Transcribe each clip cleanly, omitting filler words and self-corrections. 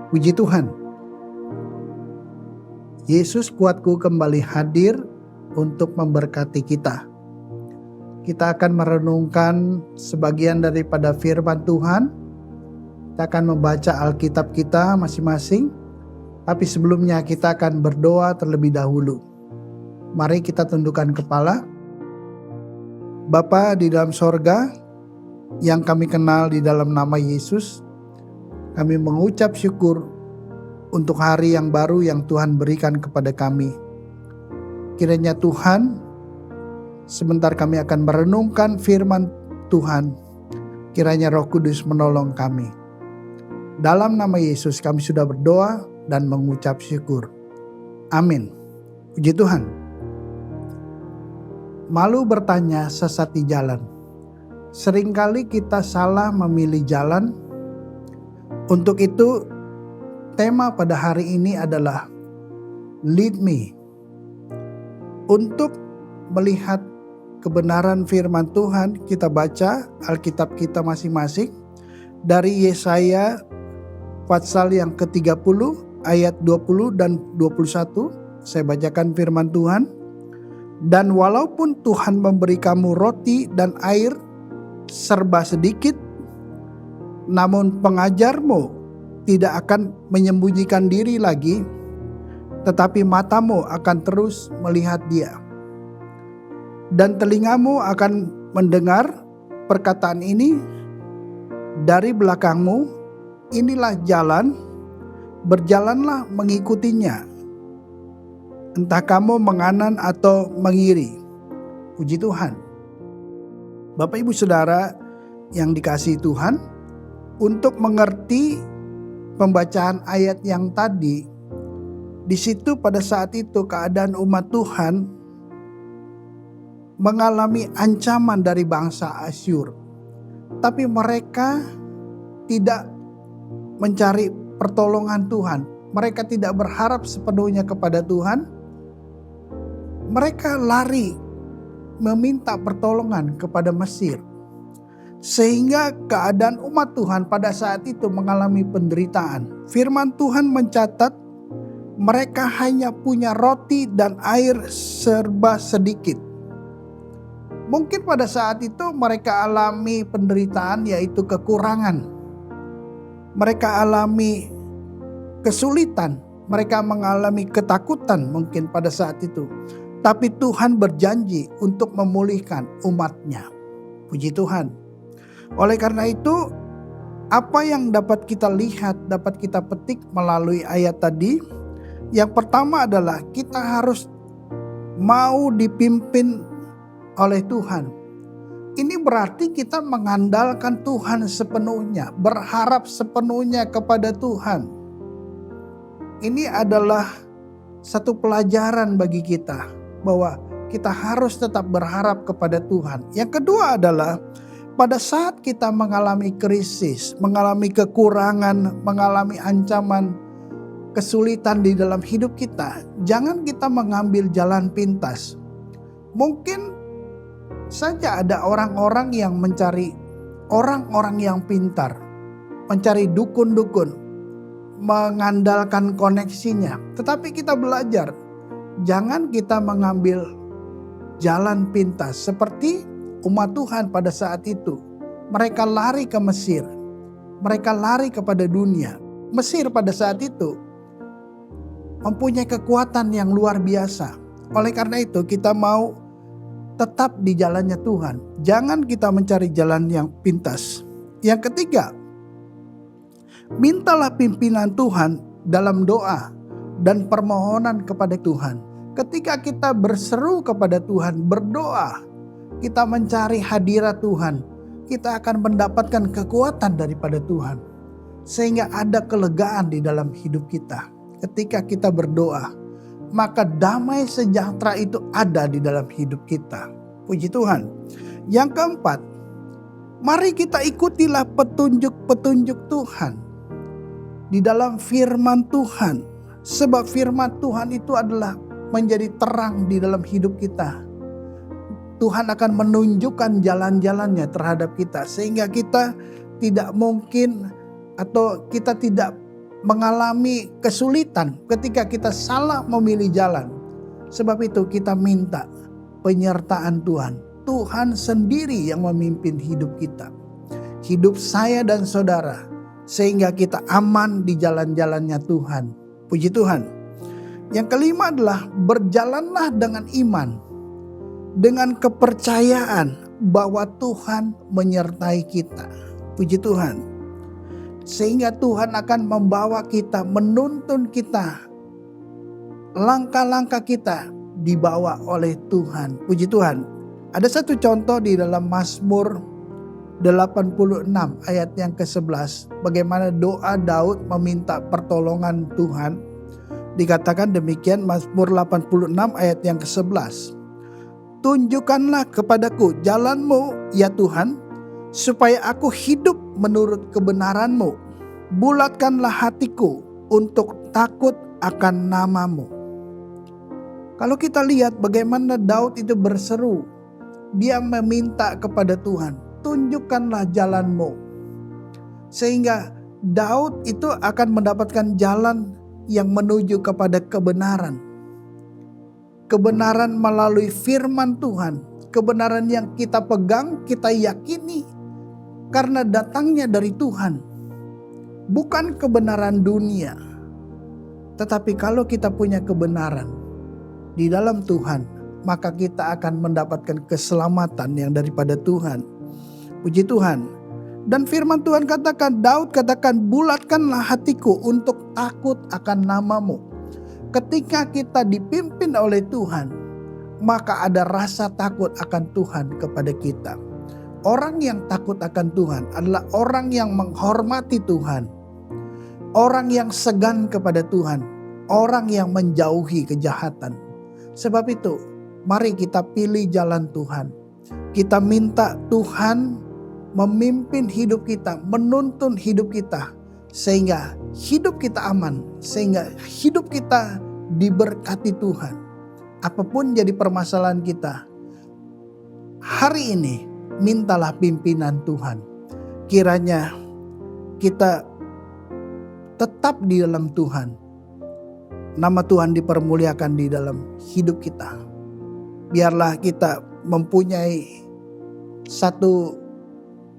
Puji Tuhan, Yesus kuatku kembali hadir untuk memberkati kita. Kita akan merenungkan sebagian daripada firman Tuhan. Kita akan membaca Alkitab kita masing-masing. Tapi sebelumnya kita akan berdoa terlebih dahulu. Mari kita tundukkan kepala. Bapa di dalam sorga, yang kami kenal di dalam nama Yesus, kami mengucap syukur untuk hari yang baru yang Tuhan berikan kepada kami. Kiranya Tuhan, sebentar kami akan merenungkan firman Tuhan. Kiranya Roh Kudus menolong kami. Dalam nama Yesus kami sudah berdoa dan mengucap syukur. Amin. Puji Tuhan. Malu bertanya sesat di jalan. Seringkali kita salah memilih jalan. Untuk itu, tema pada hari ini adalah Lead Me. Untuk melihat kebenaran firman Tuhan, kita baca Alkitab kita masing-masing dari Yesaya pasal yang ke-30 ayat 20 dan 21. Saya bacakan firman Tuhan. Dan walaupun Tuhan memberi kamu roti dan air serba sedikit, namun pengajarmu tidak akan menyembunyikan diri lagi, tetapi matamu akan terus melihat Dia. Dan telingamu akan mendengar perkataan ini dari belakangmu, inilah jalan, berjalanlah mengikutinya. Entah kamu menganan atau mengiri. Puji Tuhan. Bapak Ibu Saudara yang dikasihi Tuhan, untuk mengerti pembacaan ayat yang tadi, di situ pada saat itu keadaan umat Tuhan mengalami ancaman dari bangsa Asyur. Tapi mereka tidak mencari pertolongan Tuhan. Mereka tidak berharap sepenuhnya kepada Tuhan. Mereka lari meminta pertolongan kepada Mesir. Sehingga keadaan umat Tuhan pada saat itu mengalami penderitaan. Firman Tuhan mencatat mereka hanya punya roti dan air serba sedikit. Mungkin pada saat itu mereka alami penderitaan, yaitu kekurangan. Mereka alami kesulitan, mereka mengalami ketakutan mungkin pada saat itu. Tapi Tuhan berjanji untuk memulihkan umat-Nya. Puji Tuhan. Oleh karena itu, apa yang dapat kita lihat, dapat kita petik melalui ayat tadi? Yang pertama adalah kita harus mau dipimpin oleh Tuhan. Ini berarti kita mengandalkan Tuhan sepenuhnya, berharap sepenuhnya kepada Tuhan. Ini adalah satu pelajaran bagi kita, bahwa kita harus tetap berharap kepada Tuhan. Yang kedua adalah pada saat kita mengalami krisis, mengalami kekurangan, mengalami ancaman, kesulitan di dalam hidup kita, jangan kita mengambil jalan pintas. Mungkin saja ada orang-orang yang mencari orang-orang yang pintar, mencari dukun-dukun, mengandalkan koneksinya. Tetapi kita belajar, jangan kita mengambil jalan pintas seperti umat Tuhan pada saat itu. Mereka lari ke Mesir. Mereka lari kepada dunia. Mesir pada saat itu mempunyai kekuatan yang luar biasa. Oleh karena itu kita mau tetap di jalannya Tuhan. Jangan kita mencari jalan yang pintas. Yang ketiga, mintalah pimpinan Tuhan dalam doa dan permohonan kepada Tuhan. Ketika kita berseru kepada Tuhan, berdoa, kita mencari hadirat Tuhan, kita akan mendapatkan kekuatan daripada Tuhan. Sehingga ada kelegaan di dalam hidup kita. Ketika kita berdoa, maka damai sejahtera itu ada di dalam hidup kita. Puji Tuhan. Yang keempat, mari kita ikutilah petunjuk-petunjuk Tuhan di dalam firman Tuhan. Sebab firman Tuhan itu adalah menjadi terang di dalam hidup kita. Tuhan akan menunjukkan jalan-jalannya terhadap kita. Sehingga kita tidak mungkin atau kita tidak mengalami kesulitan ketika kita salah memilih jalan. Sebab itu kita minta penyertaan Tuhan. Tuhan sendiri yang memimpin hidup kita. Hidup saya dan saudara. Sehingga kita aman di jalan-jalannya Tuhan. Puji Tuhan. Yang kelima adalah berjalanlah dengan iman. Dengan kepercayaan bahwa Tuhan menyertai kita. Puji Tuhan. Sehingga Tuhan akan membawa kita, menuntun kita. Langkah-langkah kita dibawa oleh Tuhan. Puji Tuhan. Ada satu contoh di dalam Mazmur 86 ayat yang ke-11. Bagaimana doa Daud meminta pertolongan Tuhan. Dikatakan demikian Mazmur 86 ayat yang ke-11. Tunjukkanlah kepadaku jalan-Mu ya Tuhan, supaya aku hidup menurut kebenaran-Mu. Bulatkanlah hatiku untuk takut akan nama-Mu. Kalau kita lihat bagaimana Daud itu berseru, dia meminta kepada Tuhan, tunjukkanlah jalan-Mu. Sehingga Daud itu akan mendapatkan jalan yang menuju kepada kebenaran. Kebenaran melalui firman Tuhan. Kebenaran yang kita pegang, kita yakini karena datangnya dari Tuhan. Bukan kebenaran dunia. Tetapi kalau kita punya kebenaran di dalam Tuhan, maka kita akan mendapatkan keselamatan yang daripada Tuhan. Puji Tuhan. Dan firman Tuhan katakan, Daud katakan, bulatkanlah hatiku untuk takut akan nama-Mu. Ketika kita dipimpin oleh Tuhan, maka ada rasa takut akan Tuhan kepada kita. Orang yang takut akan Tuhan adalah orang yang menghormati Tuhan. Orang yang segan kepada Tuhan. Orang yang menjauhi kejahatan. Sebab itu, mari kita pilih jalan Tuhan. Kita minta Tuhan memimpin hidup kita, menuntun hidup kita. Sehingga hidup kita aman, sehingga hidup kita diberkati Tuhan. Apapun jadi permasalahan kita, hari ini mintalah pimpinan Tuhan. Kiranya kita tetap di dalam Tuhan. Nama Tuhan dipermuliakan di dalam hidup kita. Biarlah kita mempunyai satu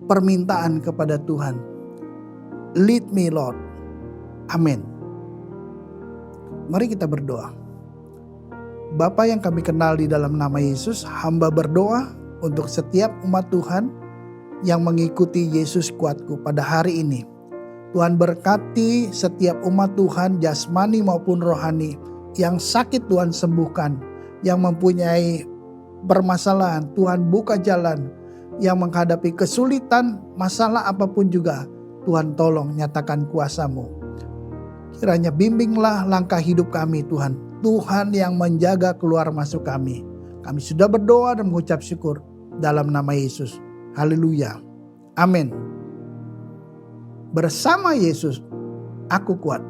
permintaan kepada Tuhan. Lead me Lord. Amin. Mari kita berdoa. Bapa yang kami kenal di dalam nama Yesus, hamba berdoa untuk setiap umat Tuhan yang mengikuti Yesus kuatku pada hari ini. Tuhan berkati setiap umat Tuhan jasmani maupun rohani. Yang sakit Tuhan sembuhkan. Yang mempunyai permasalahan Tuhan buka jalan. Yang menghadapi kesulitan masalah apapun juga, Tuhan tolong nyatakan kuasa-Mu. Kiranya bimbinglah langkah hidup kami Tuhan. Tuhan yang menjaga keluar masuk kami. Kami sudah berdoa dan mengucap syukur dalam nama Yesus. Haleluya. Amin. Bersama Yesus, aku kuat.